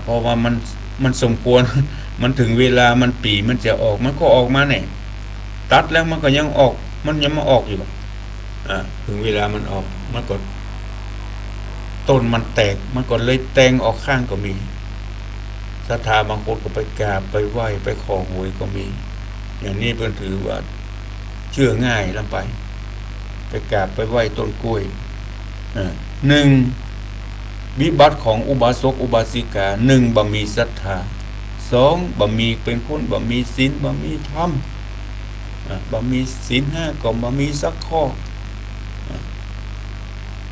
เพราะว่ามันสมควร มันถึงเวลามันปีมันจะออกมันก็ออกมาเนี่ยตัดแล้วมันก็ยังออกมันยังมาออกอยู่ถึงเวลามันออกมันก็ต้นมันแตกมันก็เลยแตงออกข้างก็มีศรัทธาบางคนก็ไปกราบไปไหว้ไปขอหวยก็มีอย่างนี้เพิ่นถือว่าเชื่อง่ายลงไปกราบไปไหว้ต้นกล้วย1วิบัติของอุบาสกอุบาสิกา1บ่มีศรัทธา2บ่มีเป็นคนบ่มีศีลบ่มีธรรมบ่มีศีล5ก็บ่มีสักข้อ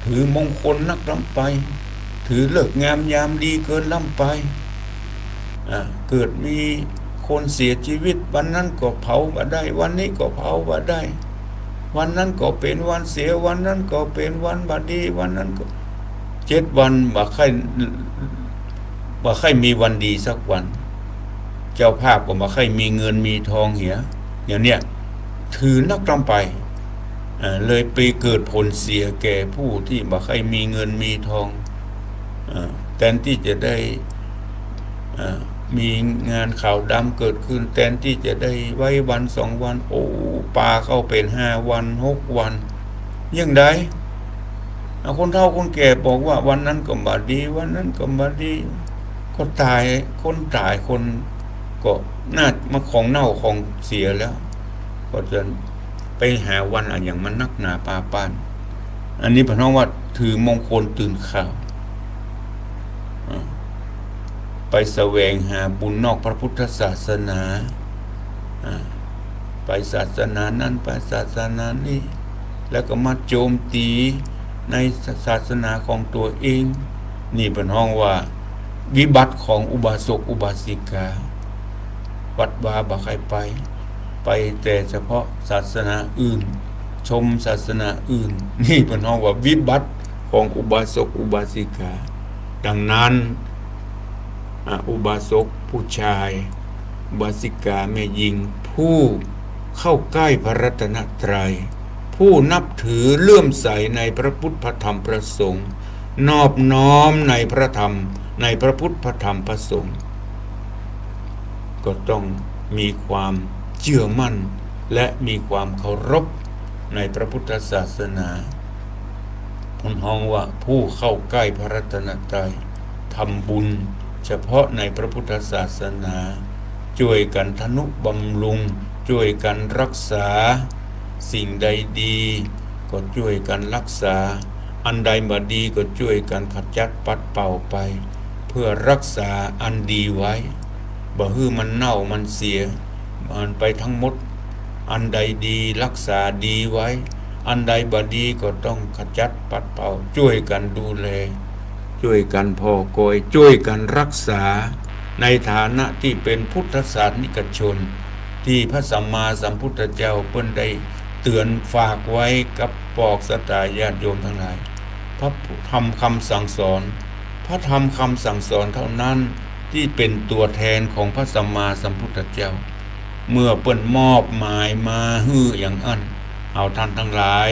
ถือมงคลนักลำไป ถือเลิกงามยามดีเกินล้ำไปเกิดมีคนเสียชีวิตวันนั้นก็เผาบ่ได้วันนี้ก็เผาบ่ได้วันนั้นก็เป็นวันเสียวันนั้นก็เป็นวันบดีวันนั้นก็7 วันบ่ค่อยมีวันดีสักวันเจ้าภาพก็บ่ค่อยมีเงินมีทองเหียอย่างเนี้ยถือนักลำไปเลยไปเกิดผลเสียแก่ผู้ที่บ่ค่อยมีเงินมีทองแทนที่จะได้มีงานข่าวดำเกิดขึ้นแทนที่จะได้ไว้วัน2 วันโอ้ปลาเข้าเป็น5 วัน6 วันยังไดคนเฒ่าคนแก่บอกว่าวันนั้นก็บ่ดีวันนั้นก็บ่ดีก็ตายคนก็น่ามาของเน่าของเสียแล้วก็จะไปหาวันอะไรอย่างมันนักหนาปาปานอันนี้พี่น้องว่าถือมงคลตื่นข่าวไปแสวงหาบุญนอกพระพุทธศาสนาไปศาสนานั้นไปศาสนานี้แล้วก็มาโจมตีในศาสนาของตัวเองนี่เป็นห้องว่าวิบัติของอุบาสกอุบาสิกาวัดวาบ่ใครไปแต่เฉพาะศาสนาอื่นชมศาสนาอื่นนี่เป็นห้องว่าวิบัติของอุบาสกอุบาสิกาดังนั้นอุบาสกผู้ชายอุบาสิกาแม่หญิงผู้เข้าใกล้พระรัตนตรัยผู้นับถือเลื่อมใสในพระพุทธพระธรรมพระสงฆ์นอบน้อมในพระธรรมในพระพุทธพระธรรมพระสงฆ์ก็ต้องมีความเชื่อมั่นและมีความเคารพในพระพุทธศาสนาพ้นห้องว่าผู้เข้าใกล้พระรัตนตรัยทำบุญเฉพาะในพระพุทธศาสนาช่วยกันทนุบำรุงช่วยกันรักษาสิ่งใดดีก็ช่วยกันรักษาอันใดบ่ดีก็ช่วยกันขจัดปัดเป่าไปเพื่อรักษาอันดีไว้บ่ฮื้อมันเน่ามันเสียมันไปทั้งหมดอันใดดีรักษาดีไว้อันใดบ่ดีก็ต้องขจัดปัดเป่าช่วยกันดูแลช่วยกันพอโกยช่วยกันรักษาในฐานะที่เป็นพุทธศาสนิกชนที่พระสัมมาสัมพุทธเจ้าเพิ่นได้เตือนฝากไว้กับปอกสตาญาติโยมทั้งหลายพระธรรมคำสั่งสอนพระธรรมคำสั่งสอนเท่านั้นที่เป็นตัวแทนของพระสัมมาสัมพุทธเจ้าเมื่อเปิ้นมอบหมายมาฮื้ออย่างอันเอาท่านทั้งหลาย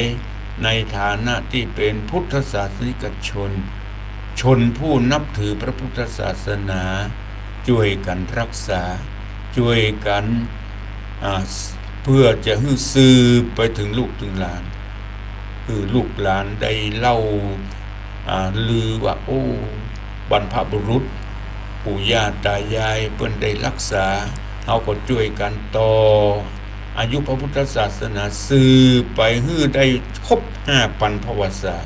ในฐานะที่เป็นพุทธศาสนิกชนผู้นับถือพระพุทธศาสนาช่วยกันรักษาช่วยกันเพื่อจะให้สืบไปถึงลูกถึงหลานคือลูกหลานได้เล่าลือว่าโอ้บรรพบุรุษปู่ย่าตายายเพิ่นได้รักษาเฮาก็ช่วยกันต่ออายุพระพุทธศาสนาสืบไปให้ได้ครบ5 ปันพวสา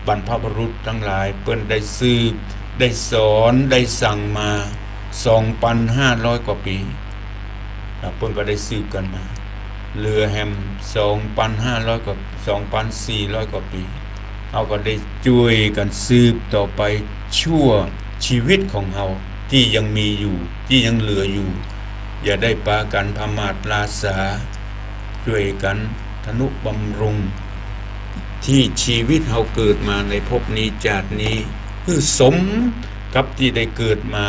บรรพบุรุษทั้งหลายเพิ่นได้สืบได้สอนได้สั่งมา 2,500 กว่าปีเพิ่นก็ได้สืบกันมาเหลือแฮม 2,500 กว่า 2,400 กว่าปีเราก็ได้ช่วยกันสืบต่อไปชั่วชีวิตของเราที่ยังมีอยู่ที่ยังเหลืออยู่อย่าได้ปากันพมาทลาสาช่วยกันทนุบำรุงที่ชีวิตเราเกิดมาในภพนี้ชาตินี้คือสมกับที่ได้เกิดมา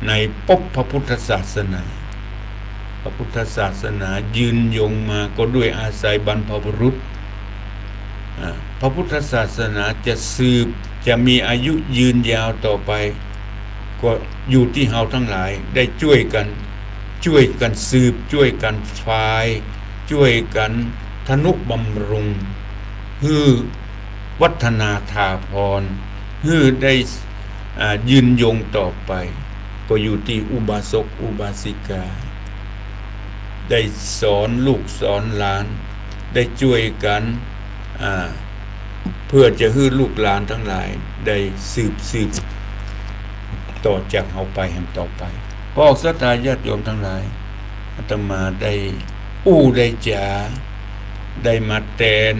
ในภพพระพุทธศาสนาพระพุทธศาสนายืนยงมาก็ด้วยอาศัยบรรพบุรุษพระพุทธศาสนาจะสืบจะมีอายุยืนยาวต่อไปก็อยู่ที่เราทั้งหลายได้ช่วยกันสืบช่วยกันฟายช่วยกันทนุบำรุงฮือวัฒนาถาพรฮือได้ยืนยงต่อไปก็อยู่ที่อุบาสกอุบาสิกาได้สอนลูกสอนหลานได้ช่วยกันเพื่อจะให้ลูกหลานทั้งหลายได้สืบต่อจากเฮาไปแห่งต่อไปพวกศรัทธาญาติโยมทั้งหลายอาตมาได้ได้จ๋าได้มาแทน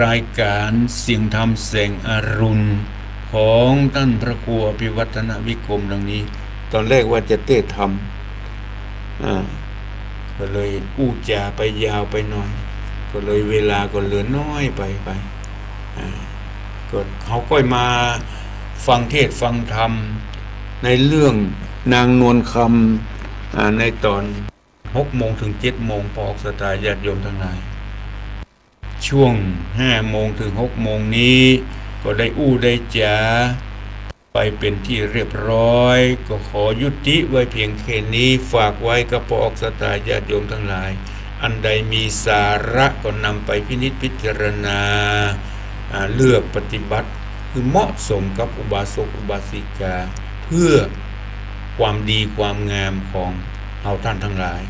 รายการเสียงธรรมแสงอรุณ ของท่านพระครูอภิวัฒนวิกรมดังนี้ ตอนแรกว่าจะเต้ทำก็เลยอู้จาไปยาวไปหน่อย ก็เลยเวลาก็เหลือน้อยไปก็เขาก็มาฟังเทศฟังธรรมในเรื่องนางนวลคำในตอน6 โมงถึง7 โมงพอออกสตาญาติโยมทั้งหลายช่วง5 โมงถึง6 โมงนี้ก็ได้อู้ได้จาไปเป็นที่เรียบร้อยก็ขอยุติไว้เพียงแค่นี้ฝากไว้กับพอออกสตาญาติโยมทั้งหลายอันใดมีสาระก็นำไปพินิจพิจารณาเลือกปฏิบัติคือเหมาะสมกับอุบาสกอุบาสิกาเพื่อความดีความงามของเอาท่านทั้งหลาย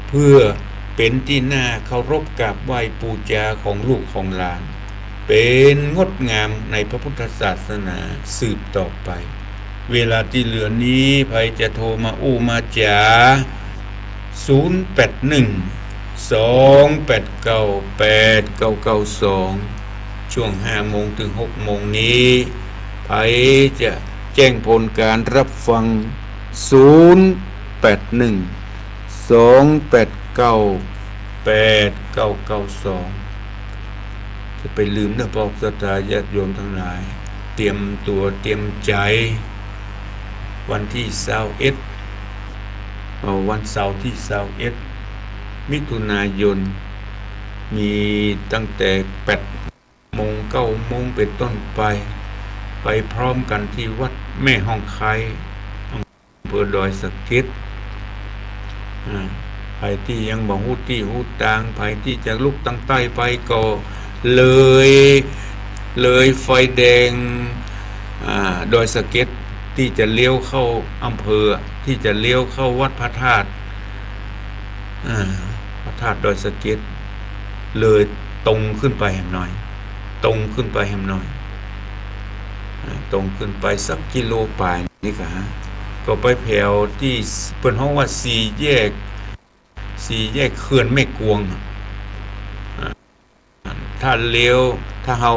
เพื่อเป็นที่น่าเคารพกราบไหว้บูชาของลูกของหลานเป็นงดงามในพระพุทธศาสนาสืบต่อไปเวลาที่เหลือนี้ใครจะโทรมาอู้มาจา081-289-8992ช่วง5 โมงถึง 6 โมงนี้ใครจะแจ้งผลการรับฟัง081-289-8992จะไปลืมนะพอกสตาญาติโยมทั้งหลายเตรียมตัวเตรียมใจวันที่วันเสาร์ที่21 มิถุนายนมีตั้งแต่8 โมง 9 โมงเป็นต้นไปพร้อมกันที่วัดแม่ห้องไคอำเภอดอยสะเก็ดใครที่ยังบ่ฮู้ที่ฮู้ตางใครที่จะลุกตั้งใต้ไปก็เลยไฟแดงดอยสะเก็ดที่จะเลี้ยวเข้าอำเภอที่จะเลี้ยวเข้าวัดพระธาตุพระธาตุดอยสะเก็ดเลยตรงขึ้นไปแหมหน่อยตรงขึ้นไปสักกิโลปลายนี่ก็ไปแผ่วที่เปิ้นฮ้องว่าสี่แยกเขื่อนแม่กวงถ้าเลี้ยวถ้าเฮา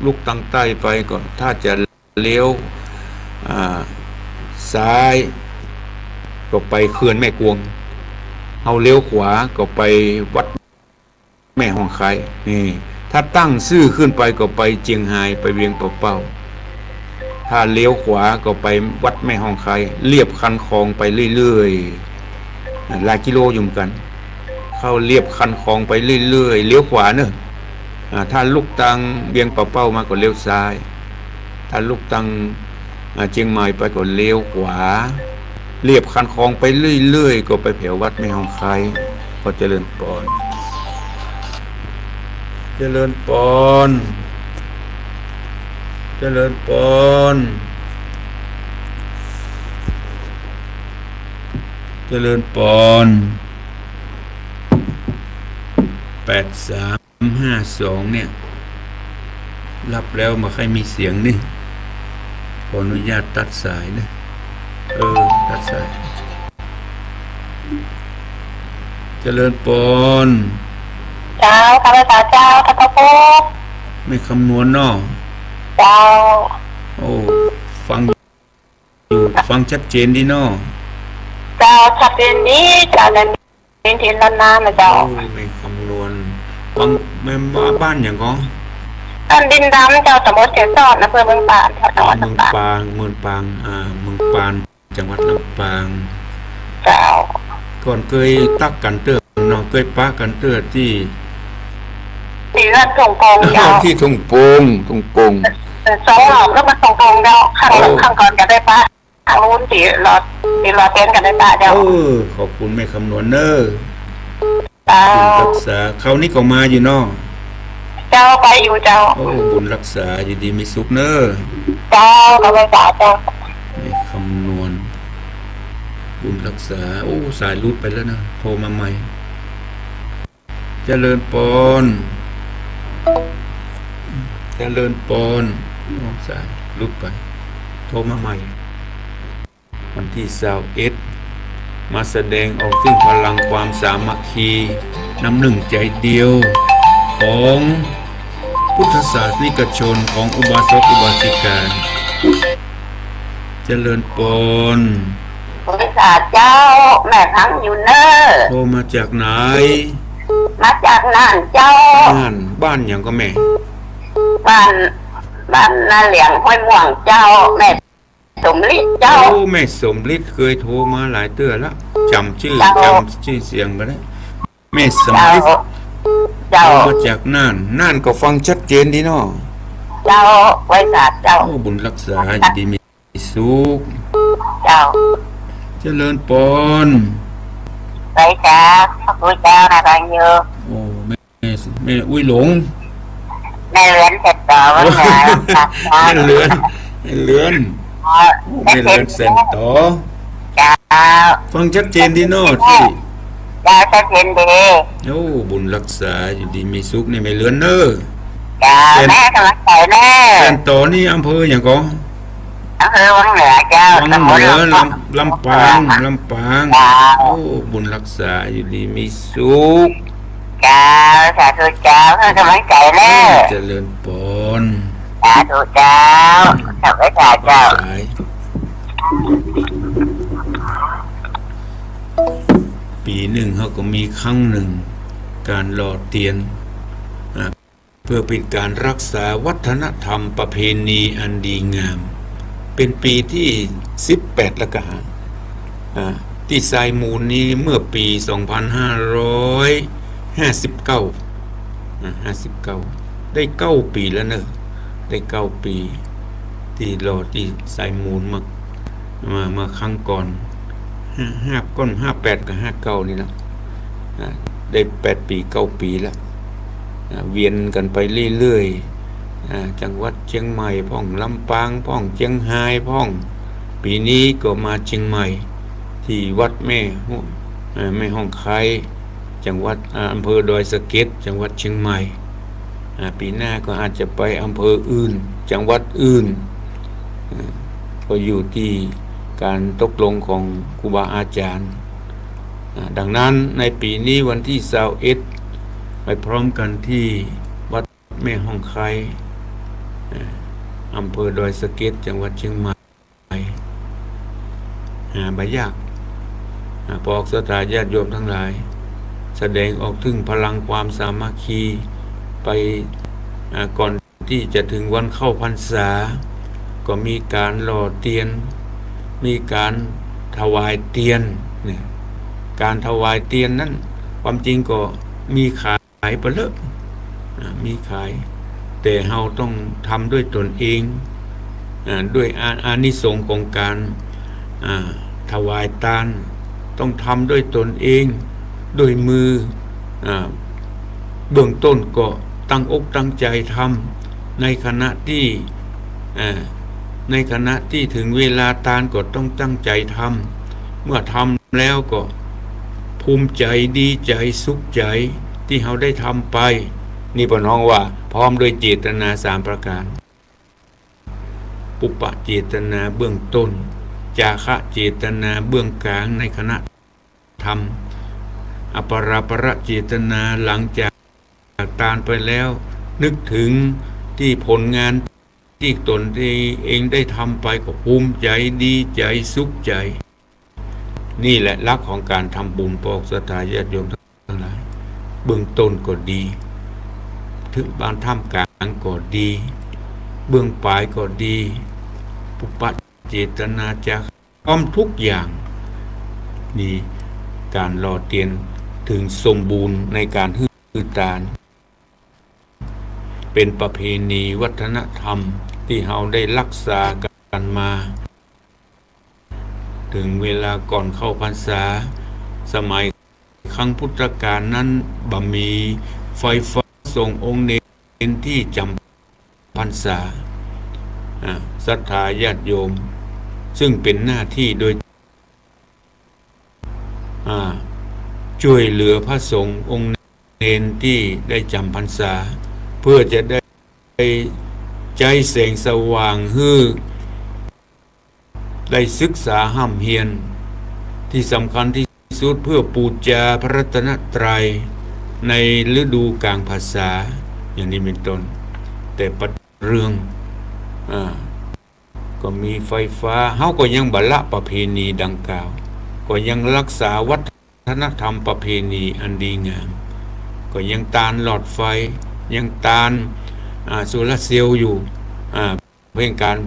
ลุกตั้งใต้ไปก็ถ้าจะเลี้ยวซ้ายก็ไปเขื่อนแม่กวงเฮาเลี้ยวขวาก็ไปวัดแม่ห้องไคนี่ถ้าตั้งซื่อขึ้นไปก็ไปเจียงไฮ้ไปเวียงเป่าถ้าเลี้ยวขวาก็ไปวัดแม่ห้องไคเรียบคันคลองไปเรื่อยๆหลายกิโลอยู่เหมือนกันเข้าเรียบคันคลองไปเรื่อยๆเลี้ยวขวาเนอะถ้าลูกตังเวียงเป่ามาก็เลี้ยวซ้ายถ้าลูกตังเชียงใหม่ไปก็เลี้ยวขวาเรียบคันคลองไปเรื่อยๆก็ไปแถววัดแม่ห้องไคก็เจริญปอนเจริญปอน8352เนี่ยรับแล้วมาใครมีเสียงนี่ขออนุญาตตัดสายนะตัดสายเจริญปอนเจ้าข้าพเจ้าเจ้าท่านพระพุทธไม่คำนวณเนาะเจ้าโอ้ฟังชัดเจนดีเนาะเจ้าชัดเจนนี้เจ้านั้นเป็นเทนนานๆนะเจ้าไม่คำนวณฟังแม่บ้านอย่างก็ดินดำเจ้าสมุทรเขียนสอดนะเพื่อเมืองปานจังหวัดลำปางเมืองปานจังหวัดลำปางเจ้าก่อนเคยตักกันเตื้อเนาะเคยป้ากันเตื้อที่ราชทงปงเจ้าที่ทงปง2 รอบแล้วมันทงปงเจ้าข้างก่อนก็ได้ป้าทางนู้นตีรอเต้นกันได้ป้าเจ้าขอบคุณแม่คำนวณเนอรักษาเขานี่ก็มาอยู่เนาะเจ้าไปอยู่เจ้าบุญรักษาอยู่ดีมีสุขเนอเจ้าก็ไปสาเจ้าแม่คำนวณบุญรักษาสายรุดไปแล้วนะโทรมาใหม่เจริญปอนสายรุดไปโทรมาใหม่วันที่21มาแสดงออกซึ่งพลังความสามัคคีน้ำหนึ่งใจเดียวของ พุทธศาสนิกชนของอุบาสกอุบาสิกาเจริญปน บริษัทเจ้าแม่ทั้งอยู่เนอ โทรมาจากไหน มาจากน่านเจ้า บ้านอย่างก็แม่ บ้านนาเหลียงห้วยม่วงเจ้าแม่สมฤทธิ์เจ้า โอ้แม่สมฤทธิ์เคยโทรมาหลายเตื้อแล้วจำชื่อเสียงก็ได้แม่สม เจ้า ฤทธิ์ เจ้า โทรมาจากน่านก็ฟังชัดเจนดีเนาะ เจ้าบริษัทเจ้า โอ้บุญรักษาอยู่ดีมีสุข เจ้า เจริญปน ไปจ้าพระคุณเจ้านะบางโย โอ้แม่อุ้ยหลง ในเรือนเสร็จต่อวันไหนครับ แม่เลือนแม่เลือนเส้นต่อ เจ้า ฟังชัดเจนดีเนาะที่ เจ้าจะเป็นดี โอ้บุญรักษาอยู่ดีมีสุขนี่ไม่เลือนเนอะ เจ้าแม่กำลังใจแม่ เส้นต่อนี่อำเภออย่างก็ อำเภอวังเหนือเจ้า วัง ตำ เห บล นือ ลำปาง ลำปาง เจ้า โอ้บุญรักษาอยู่ดีมีสุข เจ้าสาธุเจ้าเพื่อกำลังใจแม่ เจริญปน สาธุเจ้าขอบพระเจ้า สายปีหนึ่งเขาก็มีครั้งหนึ่งการหล่อเตียนเพื่อเป็นการรักษาวัฒนธรรมประเพณีอันดีงาม เป็นปีที่18แล้วก็ที่ไซมูลนี้เมื่อปี2559 ได้9ปีแล้วเนอะได้9ปีที่รอที่ไซมูลมาครั้งก่อน58กับ59นี่นะได้8ปี9ปีแล้วเวียนกันไปเรื่อยๆจังหวัดเชียงใหม่พ่องลำปางพ่องเชียงรายพ่องปีนี้ก็มาเชียงใหม่ที่วัดแม่ห้องไคจังหวัดอำเภอดอยสะเก็ดจังหวัดเชียงใหม่ปีหน้าก็อาจจะไปอำเภออื่นจังหวัดอื่นก็อยู่ที่การตกลงของครูบาอาจารย์ดังนั้นในปีนี้วันที่21ไปพร้อมกันที่วัดแม่ห้องไคอำเภอดอยสะเก็ดจังหวัดเชียงใหม่บายากพอออกสถาญาติโยมทั้งหลายแสดงออกถึงพลังความสามัคคีไปก่อนที่จะถึงวันเข้าพรรษาก็มีการหล่อเทียนมีการถวายเทียนเนี่ยการถวายเทียนนั้นความจริงก็มีขายไปเลยมีขายแต่เราต้องทำด้วยตนเองด้วยอานิสงส์ของการถวายทานต้องทำด้วยตนเองด้วยมือเบื้องต้นก็ตั้งอกตั้งใจทำในขณะที่ถึงเวลาทานก็ต้องตั้งใจทำเมื่อทำแล้วก็ภูมิใจดีใจสุขใจที่เราได้ทำไปนี่พ่อน้องว่าพร้อมด้วยเจตนา3ประการปุปปเจตนาเบื้องต้นจาคะเจตนาเบื้องกลางในขณะทำอปราประเจตนาหลังจากทานไปแล้วนึกถึงที่ผลงานที่ตนเองได้ทำไปก็ภูมิใจดีใจสุขใจนี่แหละลักษณ์ของการทำบุญปอกศรัทธาญาติโยมทั้งหลายเบื้องต้นก็ดีถึงบางท่ามกลางก็ดีเบื้องปลายก็ดีปุปปเจตนาจะพร้อมทุกอย่างนี่การรอเตียนถึงสมบูรณ์ในการฮือทานเป็นประเพณีวัฒนธรรมที่เราได้รักษากันมาถึงเวลาก่อนเข้าพรรษาสมัยครั้งพุทธกาลนั้นบ่มีไฟฟ้าส่งองค์เนรที่จำพรรษาศรัทธาญาติโยมซึ่งเป็นหน้าที่โดยช่วยเหลือพระสงฆ์องค์เนรที่ได้จำพรรษาเพื่อจะได้ใจแสงสว่างได้ศึกษาห้ำเฮียนที่สำคัญที่สุดเพื่อปูชาพระรัตนตรัยในฤดูกาลภาษาอย่างนี้เป็นต้น แต่ปัดเรื่องก็มีไฟฟ้าเฮาก็ยังบัละประเพณีดังกล่าวก็ยังรักษาวัฒนธรรมประเพณีอันดีงามก็ยังตานหลอดไฟยังตานโซลาร์เซลล์อยู่เพื่อการ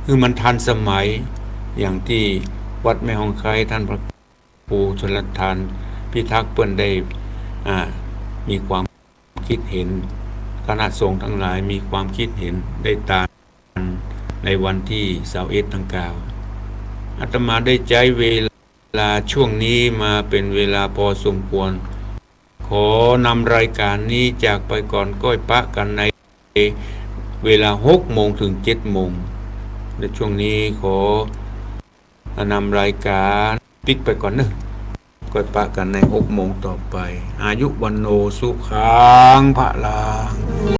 คือมันทันสมัยอย่างที่วัดแม่ฮองไคท่านพระครูชลทานพิทักษ์เปิ้นได้มีความคิดเห็นคณะสงฆ์ทั้งหลายมีความคิดเห็นได้ตามในวันที่21ดังกล่าวอาตมาได้ใช้เวลาช่วงนี้มาเป็นเวลาพอสมควรขอนำรายการนี้จากไปก่อนก้อยปะกันในเวลา6 โมงถึง 7 โมงในช่วงนี้ขอนำรายการปิดไปก่อนเนอะก้อยปะกันใน6 โมงต่อไปอายุวันโนสุขังพระลัง